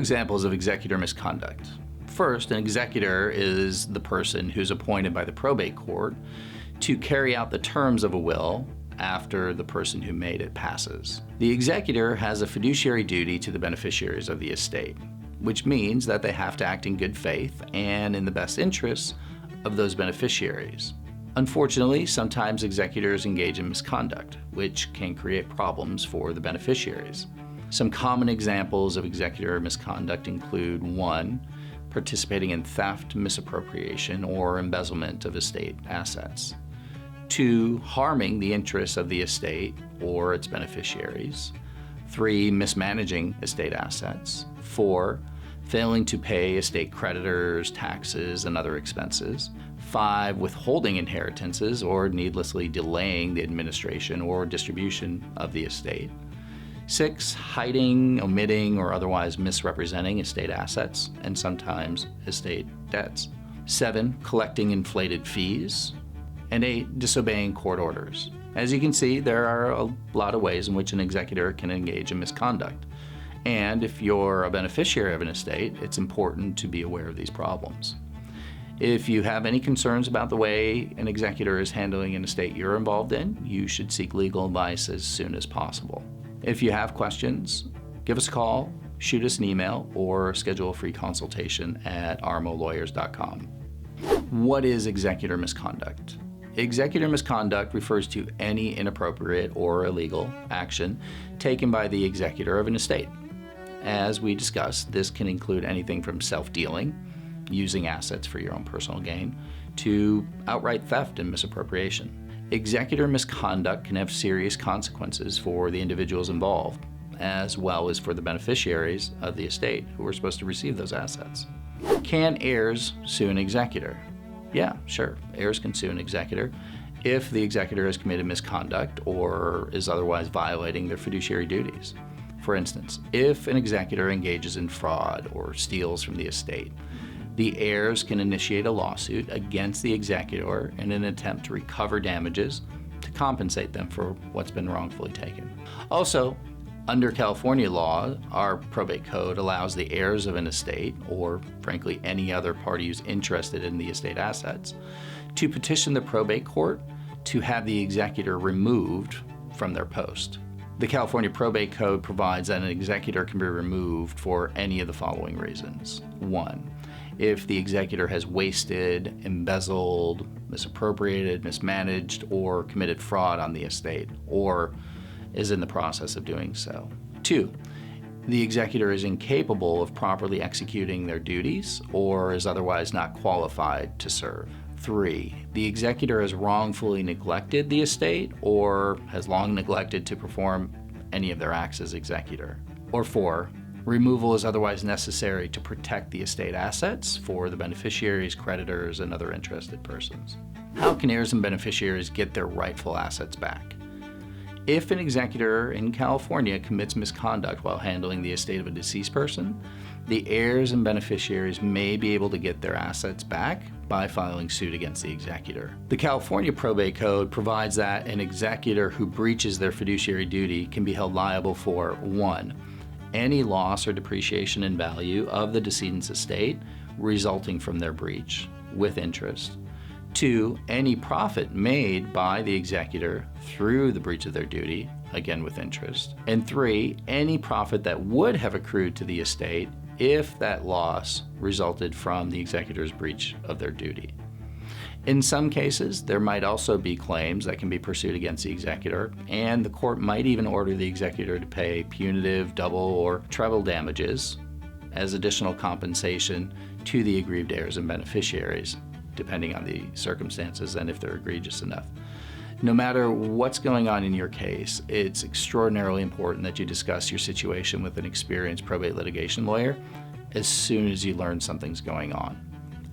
examples of executor misconduct. First, an executor is the person who's appointed by the probate court to carry out the terms of a will after the person who made it passes. The executor has a fiduciary duty to the beneficiaries of the estate, which means that they have to act in good faith and in the best interests of those beneficiaries. Unfortunately, sometimes executors engage in misconduct, which can create problems for the beneficiaries. Some common examples of executor misconduct include 1. Participating in theft, misappropriation, or embezzlement of estate assets. 2. Harming the interests of the estate or its beneficiaries. 3. Mismanaging estate assets. 4. Failing to pay estate creditors, taxes, and other expenses. 5. Withholding inheritances or needlessly delaying the administration or distribution of the estate. 6. Hiding, omitting, or otherwise misrepresenting estate assets and sometimes estate debts. 7. Collecting inflated fees. And 8. Disobeying court orders. As you can see, there are a lot of ways in which an executor can engage in misconduct. And if you're a beneficiary of an estate, it's important to be aware of these problems. If you have any concerns about the way an executor is handling an estate you're involved in, you should seek legal advice as soon as possible. If you have questions, give us a call, shoot us an email, or schedule a free consultation at rmolawyers.com. What is executor misconduct? Executor misconduct refers to any inappropriate or illegal action taken by the executor of an estate. As we discussed, this can include anything from self-dealing, using assets for your own personal gain, to outright theft and misappropriation. Executor misconduct can have serious consequences for the individuals involved, as well as for the beneficiaries of the estate who are supposed to receive those assets. Can heirs sue an executor? Yeah, sure. Heirs can sue an executor if the executor has committed misconduct or is otherwise violating their fiduciary duties. For instance, if an executor engages in fraud or steals from the estate, the heirs can initiate a lawsuit against the executor in an attempt to recover damages to compensate them for what's been wrongfully taken. Also, under California law, our probate code allows the heirs of an estate, or frankly any other party who's interested in the estate assets, to petition the probate court to have the executor removed from their post. The California probate code provides that an executor can be removed for any of the following reasons. 1. If the executor has wasted, embezzled, misappropriated, mismanaged, or committed fraud on the estate, or is in the process of doing so. 2. The executor is incapable of properly executing their duties or is otherwise not qualified to serve. 3. The executor has wrongfully neglected the estate or has long neglected to perform any of their acts as executor. Or 4. Removal is otherwise necessary to protect the estate assets for the beneficiaries, creditors, and other interested persons. How can heirs and beneficiaries get their rightful assets back? If an executor in California commits misconduct while handling the estate of a deceased person, the heirs and beneficiaries may be able to get their assets back by filing suit against the executor. The California Probate Code provides that an executor who breaches their fiduciary duty can be held liable for 1. Any loss or depreciation in value of the decedent's estate resulting from their breach, with interest. 2. Any profit made by the executor through the breach of their duty, again with interest. And 3. Any profit that would have accrued to the estate if that loss resulted from the executor's breach of their duty. In some cases, there might also be claims that can be pursued against the executor, and the court might even order the executor to pay punitive, double, or treble damages as additional compensation to the aggrieved heirs and beneficiaries, depending on the circumstances and if they're egregious enough. No matter what's going on in your case, it's extraordinarily important that you discuss your situation with an experienced probate litigation lawyer as soon as you learn something's going on.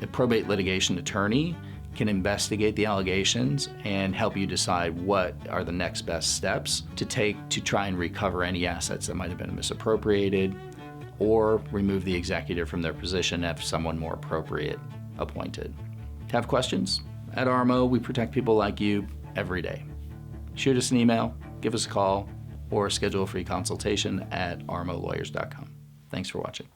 A probate litigation attorney can investigate the allegations and help you decide what are the next best steps to take to try and recover any assets that might have been misappropriated or remove the executor from their position and have someone more appropriate appointed. Have questions? At RMO, we protect people like you every day. Shoot us an email, give us a call, or schedule a free consultation at rmolawyers.com. Thanks for watching.